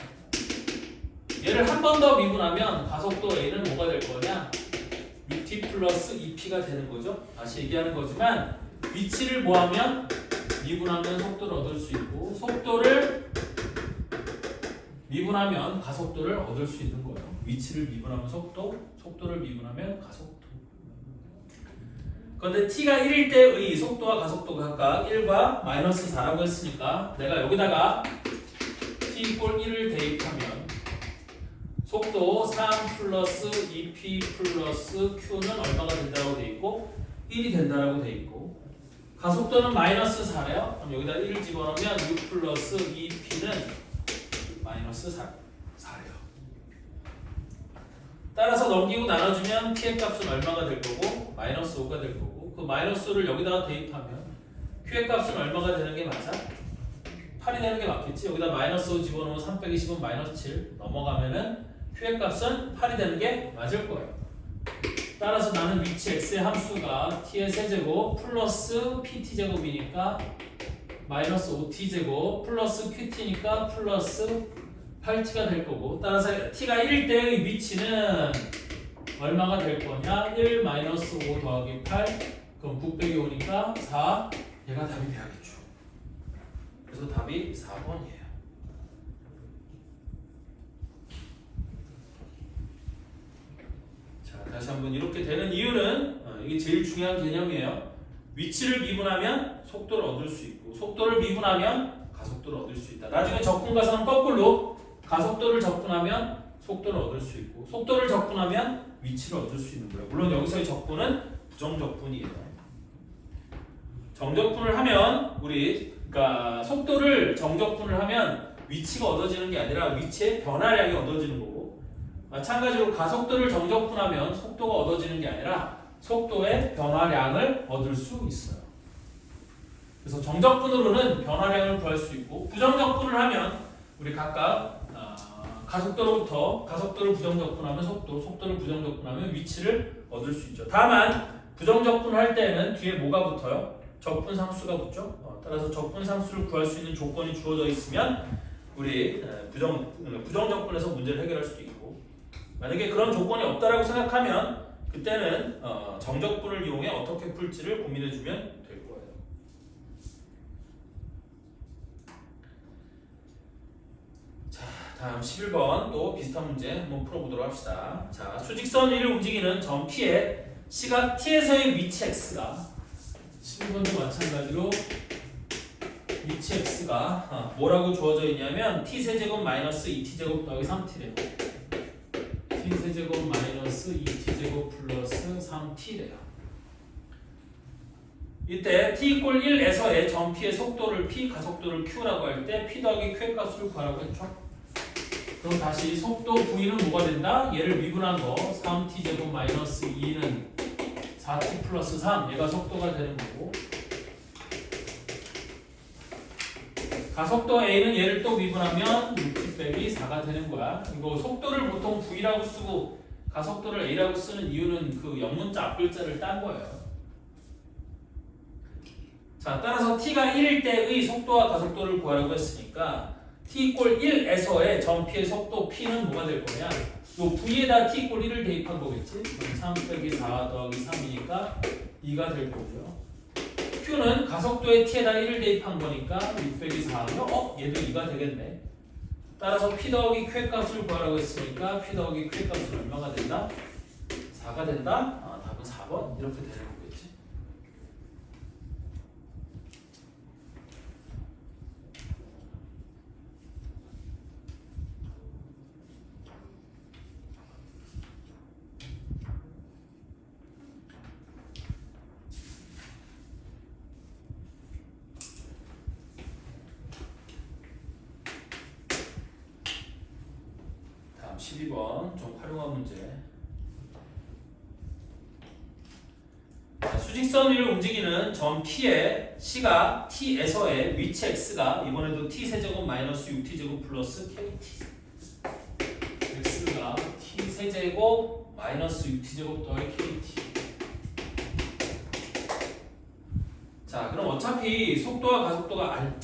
얘를 한 번 더 미분하면 가속도 A는 뭐가 될 거냐? 6t 플러스 2p가 되는 거죠. 다시 얘기하는 거지만 위치를 뭐하면 미분하면 속도를 얻을 수 있고 속도를 미분하면 가속도를 얻을 수 있는 거예요. 위치를 미분하면 속도, 속도를 미분하면 가속도. 그런데 t가 1일 때의 속도와 가속도가 각각 1과 마이너스 4라고 했으니까 내가 여기다가 t 이퀄 1을 대입하면 속도 3 플러스 2p 플러스 q는 얼마가 된다고 돼 있고 1이 된다고 돼 있고 가속도는 마이너스 4래요. 그럼 여기다 1을 집어넣으면 6 플러스 2p는 마이너스 4래요. 따라서 넘기고 나눠주면 p의 값은 얼마가 될 거고 마이너스 5가 될 거고 그 마이너스 5를 여기다가 대입하면 q의 값은 얼마가 되는 게 맞아? 8이 되는 게 맞겠지? 여기다 마이너스 5 집어넣으면 3 빼기 10은 마이너스 7 넘어가면은 Q의 값은 8이 되는 게 맞을 거예요. 따라서 나는 위치 X의 함수가 T의 세제곱 플러스 PT제곱이니까 마이너스 5T제곱 플러스 QT니까 플러스 8T가 될 거고 따라서 T가 1일 때의 위치는 얼마가 될 거냐? 1 마이너스 5 더하기 8 그럼 9 빼기 5니까 4 얘가 답이 돼야겠죠. 그래서 답이 4번이에요. 다시 한번 이렇게 되는 이유는 이게 제일 중요한 개념이에요. 위치를 미분하면 속도를 얻을 수 있고 속도를 미분하면 가속도를 얻을 수 있다. 나중에 적분가서는 거꾸로 가속도를 적분하면 속도를 얻을 수 있고 속도를 적분하면 위치를 얻을 수 있는 거예요. 물론 여기서의 적분은 부정적분이에요. 정적분을 하면 그러니까 속도를 정적분을 하면 위치가 얻어지는 게 아니라 위치의 변화량이 얻어지는 거고 마찬가지로 가속도를 정적분하면 속도가 얻어지는 게 아니라 속도의 변화량을 얻을 수 있어요. 그래서 정적분으로는 변화량을 구할 수 있고 부정적분을 하면 우리 각각 가속도로부터 가속도를 부정적분하면 속도를 부정적분하면 위치를 얻을 수 있죠. 다만 부정적분을 할 때는 뒤에 뭐가 붙어요? 적분상수가 붙죠. 따라서 적분상수를 구할 수 있는 조건이 주어져 있으면 우리 부정적분에서 문제를 해결할 수도 있고 만약에 그런 조건이 없다라고 생각하면 그때는 정적분을 이용해 어떻게 풀지를 고민해주면 될 거예요. 자, 다음 11번 또 비슷한 문제 한번 풀어보도록 합시다. 자, 수직선 위를 움직이는 점 P의 시각 T에서의 위치 X가 11번도 마찬가지로 위치 X가 뭐라고 주어져 있냐면 T세제곱 마이너스 2T제곱 더하기 3T래요. T세제곱 마이너스 2T제곱 플러스 3T래요. 이때 T 이퀄 1에서의 점 P의 속도를 P, 가속도를 Q라고 할 때 P 더하기 Q의 값을 구하라고 했죠. 그럼 다시 속도 V는 뭐가 된다? 얘를 미분한 거 3T제곱 마이너스 2는 4T 플러스 3 얘가 속도가 되는 거고 가속도 A는 얘를 또 미분하면 6t 빼기 4가 되는 거야. 이거 속도를 보통 V라고 쓰고 가속도를 A라고 쓰는 이유는 그 영문자 앞글자를 딴 거예요. 자, 따라서 t가 1일 때의 속도와 가속도를 구하라고 했으니까 t 이꼴 1에서의 점 P의 속도 P는 뭐가 될 거냐? 요 V에다 t 이꼴 1을 대입한 거겠지? 그럼 3 빼기 4 더하기 3이니까 2가 될 거고요. Q는 가속도의 t에다 1을 대입한 거니까 6 빼기 4하면 얘도 2가 되겠네. 따라서 P 더하기 Q의 값을 구하라고 했으니까 P 더하기 Q의 값은 얼마가 된다? 4가 된다? 답은 4번 이렇게 되는 거겠지. 다음 12번 좀 활용한 문제. 자, 수직선 위를 움직이는 점 P의 C가 T에서의 위치 X가 이번에도 T세제곱 마이너스 6T제곱 플러스 KT X가 T세제곱 마이너스 6T제곱 더하기 KT. 자, 그럼 어차피 속도와 가속도가 아니야.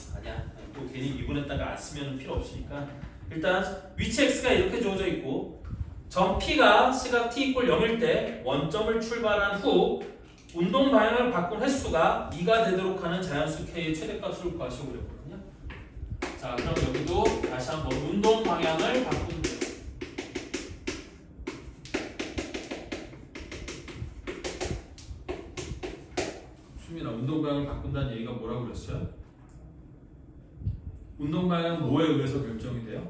또 괜히 미분했다가 안 쓰면 필요 없으니까 일단 위치 X가 이렇게 주어져 있고 점 P가 시각 T 이꼴 0일 때 원점을 출발한 후 운동 방향을 바꾼 횟수가 2가 되도록 하는 자연수 K의 최대값을 구하시고 그랬거든요. 자, 그럼 여기도 다시 한번 운동 방향을 바꾼 수민아, 운동 방향을 바꾼다는 얘기가 뭐라고 그랬어요? 운동 방향은 뭐에 의해서 결정이 돼요?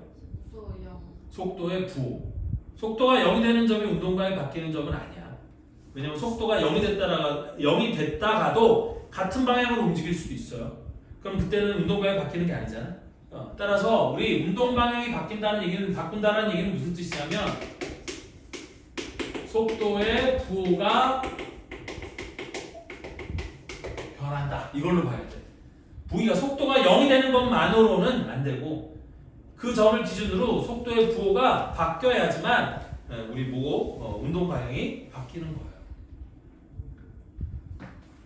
또 0. 속도의 부호. 속도가 0이 되는 점이 운동 방향이 바뀌는 점은 아니야. 왜냐면 속도가 0이 됐다가도 같은 방향으로 움직일 수도 있어요. 그럼 그때는 운동 방향이 바뀌는 게 아니잖아. 따라서 우리 운동 방향이 바뀐다는 얘기는 바꾼다는 얘기는 무슨 뜻이냐면 속도의 부호가 변한다. 이걸로 봐야 돼. V가 속도가 0이 되는 것만으로는 안 되고 그 점을 기준으로 속도의 부호가 바뀌어야지만 우리 보고 운동 방향이 바뀌는 거예요.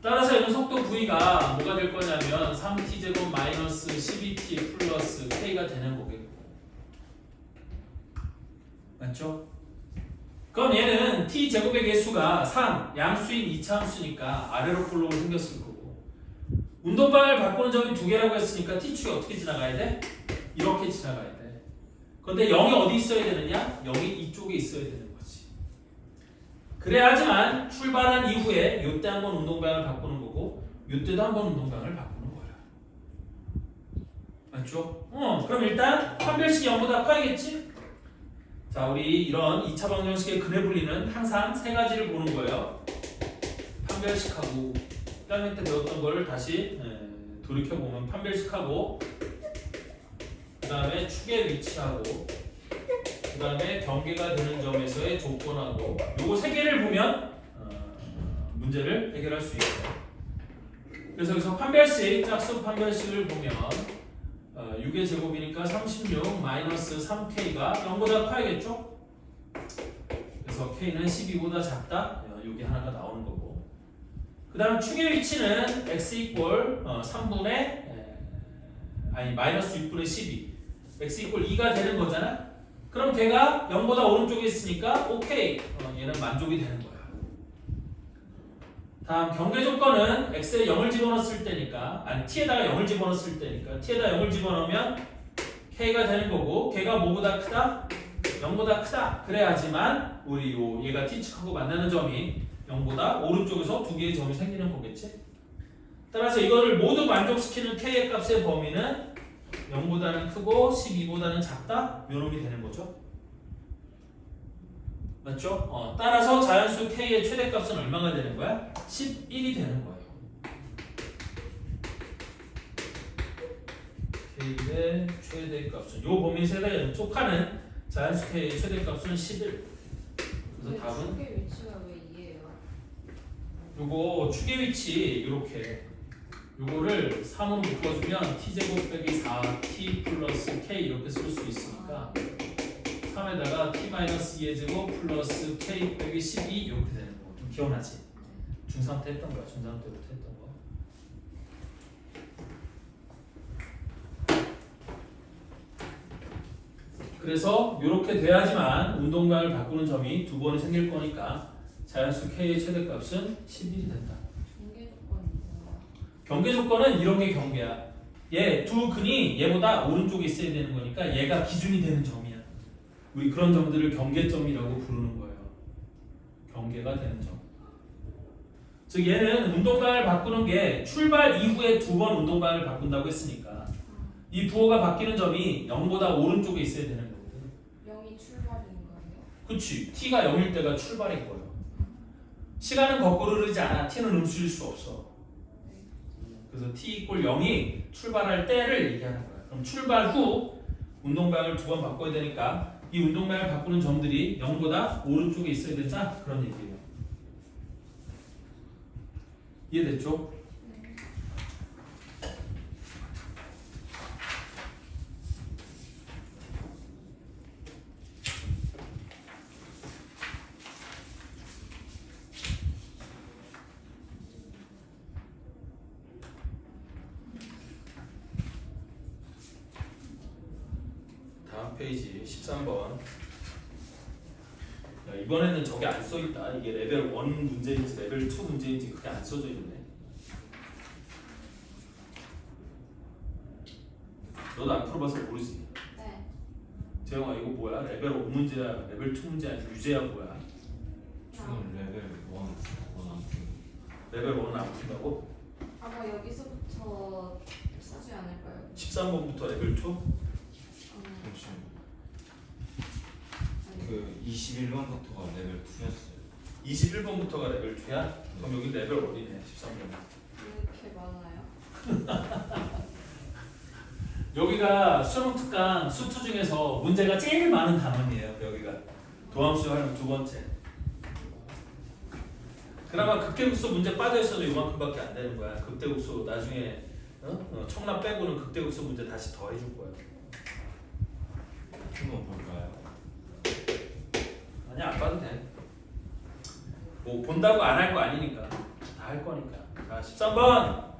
따라서 이런 속도 V가 뭐가 될 거냐면 3t제곱 마이너스 12t 플러스 k가 되는 거겠고 맞죠? 그럼 얘는 t제곱의 개수가 3, 양수인 2차 함수니까 아래로 볼록으로 생겼을 거고 운동 방향을 바꾸는 점이 두 개라고 했으니까 t축이 어떻게 지나가야 돼? 이렇게 지나가야 돼. 그런데 0이 어디 있어야 되느냐? 0이 이쪽에 있어야 되는 거지. 그래야지만 출발한 이후에 요때 한번 운동 방향을 바꾸는 거고 요때도 한번 운동 방향을 바꾸는 거야. 맞죠? 그럼 일단 판별식이 0보다 커야겠지? 자, 우리 이런 2차 방정식의 근해 분리는 항상 세 가지를 보는 거예요. 판별식하고 1학년 때 배웠던 걸 다시 돌이켜보면 판별식하고 그 다음에 축의 위치하고 그 다음에 경계가 되는 점에서의 조건하고 요거 세 개를 보면 문제를 해결할 수 있어요. 그래서 여기서 판별식, 짝수 판별식을 보면 6의 제곱이니까 36 마이너스 3k가 0보다 커야겠죠? 그래서 k는 12보다 작다. 여기 하나가 나오는 거고 그 다음 축의 위치는 x 이꼴 3분의 마이너스 6분의 12 x 이꼴 2가 되는 거잖아. 그럼 걔가 0보다 오른쪽에 있으니까 오케이. 얘는 만족이 되는 거야. 다음 경계 조건은 x에 0을 집어넣었을 때니까 t에다가 0을 집어넣었을 때니까 t에다 0을 집어넣으면 k가 되는 거고 걔가 뭐보다 크다? 0보다 크다. 그래야지만 우리 얘가 t축하고 만나는 점이 0보다 오른쪽에서 두 개의 점이 생기는 거겠지. 따라서 이거를 모두 만족시키는 k의 값의 범위는 0보다는 크고 12보다는 작다? 요놈이 되는 거죠. 맞죠? 따라서 자연수 k의 최대값은 얼마가 되는 거야? 11이 되는 거예요. k의 최대값은 요 범위 세대에 속하는 자연수 k의 최대값은 11. 그래서 답은 축의 위치가 왜 2예요? 요거 축의 위치 이렇게 요거를 3으로 묶어주면 t제곱 빼기 4t 플러스 k 이렇게 쓸 수 있으니까 3에다가 t-2의 제곱 플러스 k 빼기 12 이렇게 되는 거. 좀 기억나지? 중3 때 했던 거야. 중3 때부터 했던 거. 그래서 이렇게 돼야지만 운동량을 바꾸는 점이 두 번이 생길 거니까 자연수 k의 최대값은 11이 된다. 경계 조건이 뭐야? 경계 조건은 이런 게 경계야. 얘 두 근이 얘보다 오른쪽에 있어야 되는 거니까 얘가 기준이 되는 점이야. 우리 그런 점들을 경계점이라고 부르는 거예요. 경계가 되는 점. 즉 얘는 운동량을 바꾸는 게 출발 이후에 두 번 운동량을 바꾼다고 했으니까 이 부호가 바뀌는 점이 0보다 오른쪽에 있어야 되는 거거든. 0이 출발인 거예요? 그치. t가 0일 때가 출발인 거예요. 시간은 거꾸로 흐르지 않아. t는 음수일 수 없어. 그래서 t = 0이 출발할 때를 얘기하는 거야. 그럼 출발 후 운동량을 두 번 바꿔야 되니까 이 운동량을 바꾸는 점들이 0보다 오른쪽에 있어야 된다. 그런 얘기예요. 이해됐죠? 네. 다음 페이지 13번. 야, 이번에는 저게 안 써있다. 이게 레벨 1 문제인지 레벨 2 문제인지 그게 안 써져 있네. 너도 안 풀어봐서 모르지. 네. 재영아 이거 뭐야? 레벨 5 문제야? 레벨 2 문제야? 유제야 뭐야? 지금 레벨 1안 레벨 1은 안 푼다고? 아마 여기서부터 쓰지 않을까요? 13번부터 레벨 2? 잠시만. 그 21번부터가 레벨 2였어요. 21번부터가 레벨 2야? 그럼 여기 레벨 1이네 13번. 이렇게 많아요? 여기가 수능 특강 수투 중에서 문제가 제일 많은 단원이에요. 여기가 도함수 활용 두 번째. 그나마 극대국소 문제 빠져 있어도 이만큼밖에 안 되는 거야. 극대국소 나중에 청라 빼고는 극대국소 문제 다시 더 해줄 거야. 한번 볼까요? 아니 안 봐도 돼. 뭐 본다고 안 할 거 아니니까 다 할 거니까. 자 13번.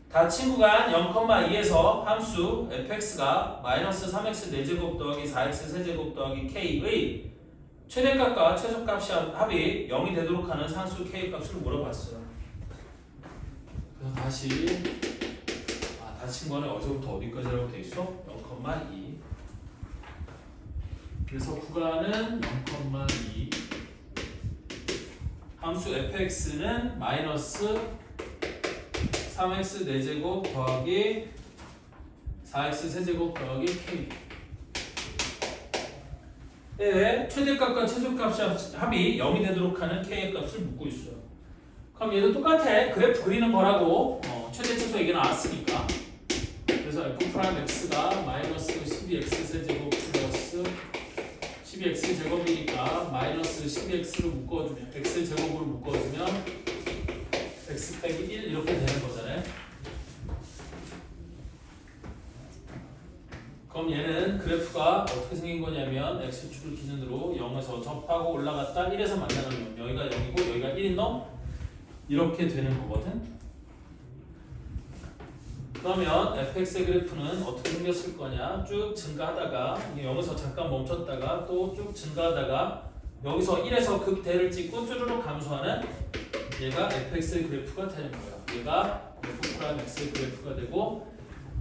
닫힌 구간 0,2에서 함수 fx가 마이너스 3x 4제곱 더하기 4x 세제곱 더하기 k의 최대값과 최소값이 합이 0이 되도록 하는 상수 k 값을 물어봤어요. 그래서 다시 닫힌 구간은 어디서부터 어디까지라고 돼 있어? 0,2. 그래서 구간은 0,2. 함수 fx는 마이너스 3x 4제곱 더하기 4x 세제곱 더하기 k. 의 최대값과 최소값이 합이 0이 되도록 하는 k의 값을 묻고 있어요. 그럼 얘도 똑같아. 그래프 그리는 거라고 최대 최소 얘기 나왔으니까. 그래서 f'x가 마이너스 12x 세제곱 플러스 12x 제곱이니까 마이너스 12x를 묶어주면 x 제곱으로 묶어주면 x 빼기 1 이렇게 되는 거잖아요. 그럼 얘는 그래프가 어떻게 생긴 거냐면 x축을 기준으로 0에서 접하고 올라갔다 1에서 만나는 놈. 여기가 0이고 여기가 1인 놈. 이렇게 되는 거거든. 그러면 fx의 그래프는 어떻게 생겼을 거냐. 쭉 증가하다가 0에서 잠깐 멈췄다가 또 쭉 증가하다가 여기서 1에서 극대를 찍고 쭈르륵 감소하는 얘가 fx의 그래프가 되는 거야. 얘가 f'x의 그래프가 되고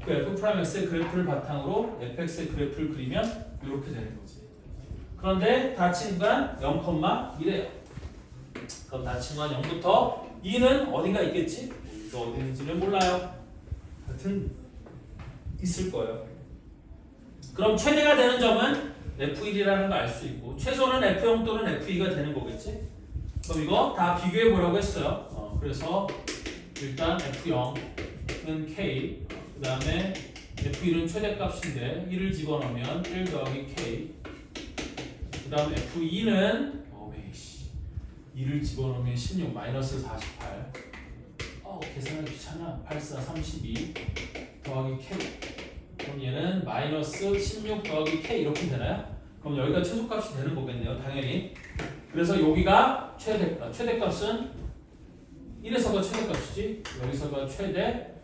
그 f'x의 그래프를 바탕으로 fx의 그래프를 그리면 이렇게 되는 거지. 그런데 닫힌 구간 0,1이에요. 그럼 닫힌 구간 0부터 2는 어딘가 있겠지? 또 어디 있는지는 몰라요. 하여튼 있을 거예요. 그럼 최대가 되는 점은 f1이라는 거 알 수 있고 최소는 f0 또는 f2가 되는 거겠지? 그럼 이거 다 비교해 보라고 했어요. 그래서 일단 f0은 k, 그 다음에 f1은 최대값인데 1을 집어넣으면 1 더하기 k, 그 다음 f2는 2를 집어넣으면 16 마이너스 48. 계산하기 귀찮아. 84, 32 더하기 K. 그럼 얘는 마이너스 16 더하기 K 이렇게 되나요? 그럼 여기가 최소값이 되는 거겠네요. 당연히. 그래서 여기가 최대값은 1에서가 최대값이지. 여기서가 최대,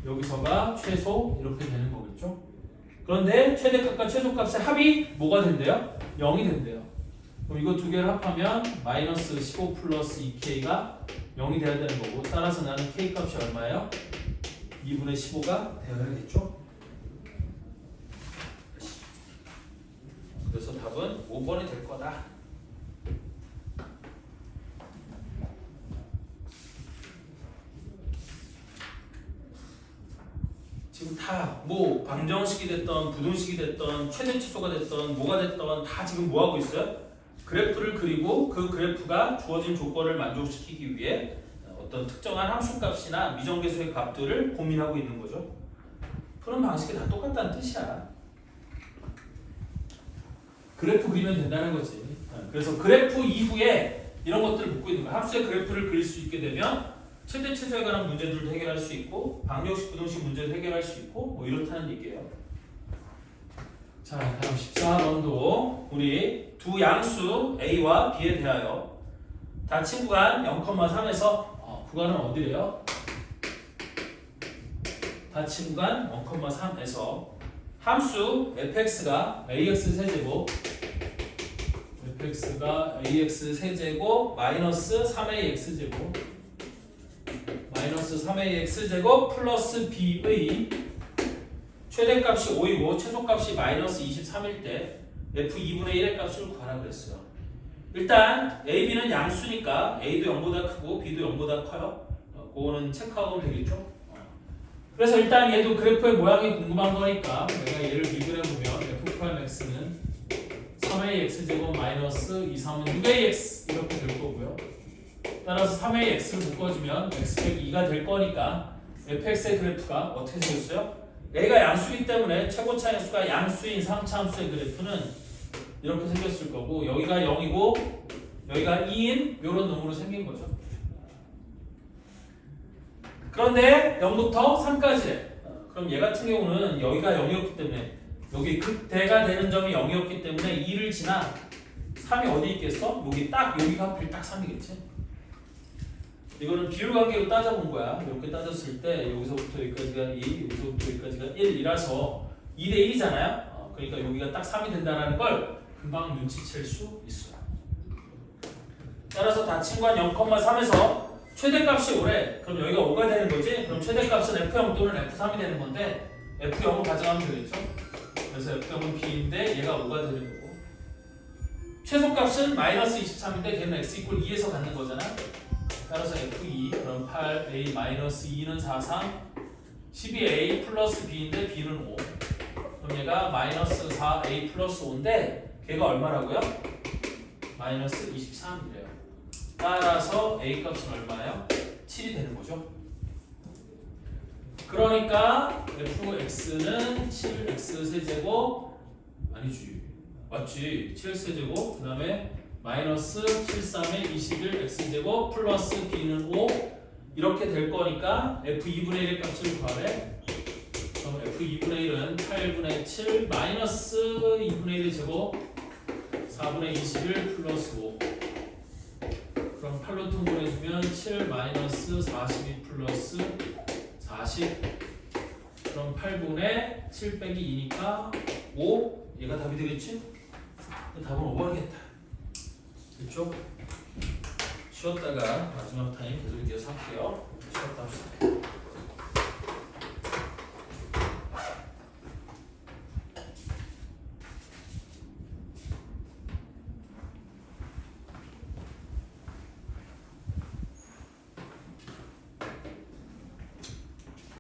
여기서가 최소 이렇게 되는 거겠죠. 그런데 최대값과 최소값의 합이 뭐가 된대요? 0이 된대요. 그럼 이거 두 개를 합하면 마이너스 15 플러스 2K가 0이 돼야 되는 거고, 따라서 나는 K값이 얼마예요? 2분의 15가 되어야겠죠. 그래서 답은 5번이 될 거다. 지금 다 뭐 방정식이 됐던 부등식이 됐던 최대 치수가 됐던 뭐가 됐던 다 지금 뭐 하고 있어요? 그래프를 그리고 그 그래프가 주어진 조건을 만족시키기 위해 어떤 특정한 함수값이나 미정계수의 값들을 고민하고 있는 거죠. 푸는 방식이 다 똑같다는 뜻이야. 그래프 그리면 된다는 거지. 그래서 그래프 이후에 이런 것들을 묻고 있는 거야. 함수의 그래프를 그릴 수 있게 되면 최대 최소에 관한 문제들도 해결할 수 있고 방정식 부등식 문제도 해결할 수 있고 뭐 이렇다는 얘기예요. 자, 다음 14번도 우리 두 양수 A와 B에 대하여 닫힌 구간 0,3에서 구간은 어디래요? 닫힌 구간 0,3에서 함수 fx가 ax 세제곱 fx가 ax 세제곱 마이너스 3ax 제곱 마이너스 3ax 제곱 플러스 b의 최대값이 5이고 최소값이 마이너스 23일 때 f 2분의 1의 값을 구하라 그랬어요. 일단 a, b는 양수니까 a도 0보다 크고 b도 0보다 커요. 그거는 체크하고 되겠죠. 그래서 일단 얘도 그래프의 모양이 궁금한 거니까 내가 얘를 미분해보면 f'x는 3ax 제곱 마이너스 2, 3은 6ax 이렇게 될 거고요. 따라서 3ax를 묶어주면 x 빼기 2가 될 거니까 fx의 그래프가 어떻게 생겼어요? a가 양수이기 때문에 최고차 양수가 양수인 3차 함수의 그래프는 이렇게 생겼을 거고, 여기가 0이고 여기가 2인 이런 놈으로 생긴 거죠. 그런데 0부터 3까지래. 그럼 얘 같은 경우는 여기가 0이었기 때문에 여기 극대가 되는 점이 0이었기 때문에 2를 지나 3이 어디 있겠어? 여기가 하필 딱 3이겠지. 이거는 비율 관계로 따져본 거야. 이렇게 따졌을 때 여기서부터 여기까지가 2, 여기서부터 여기까지가 1이라서 2대 1이잖아요. 그러니까 여기가 딱 3이 된다는 걸 금방 눈치챌 수 있어요. 따라서 닫힌 관 0,3에서 최대값이 5래. 그럼 여기가 5가 되는 거지? 그럼 최대값은 F0 또는 F3이 되는 건데 F0을 가져가면 되겠죠? 그래서 F0은 B인데 얘가 5가 되는 거고, 최소값은 마이너스 23인데 걔는 X 이퀄 2에서 갖는 거잖아. 따라서 F2 그럼 8A 마이너스 2는 4, 3 12A 플러스 B인데 B는 5. 그럼 얘가 마이너스 4A 플러스 5인데 걔가 얼마라고요? 마이너스 23이래요. 따라서 A 값은 얼마예요? 7이 되는 거죠. 그러니까 fx는 7x 세제곱 아니지, 맞지? 7x 세제곱 그 다음에 마이너스 7, 3에 21x 제곱 플러스 b는 5 이렇게 될 거니까 f2분의 1의 값을 구하래. 그럼 f2분의 1은 8분의 7 마이너스 2분의 1의 제곱 4분의 21 플러스 5. 그럼 8로 통분해주면 7 마이너스 42 플러스 40. 그럼 8분의 7 빼기 2니까 5. 얘가 답이 되겠지? 답은 5번이겠다. 됐죠? 쉬었다가 마지막 타임 계속 이어서 할게요. 쉬었다 합시다.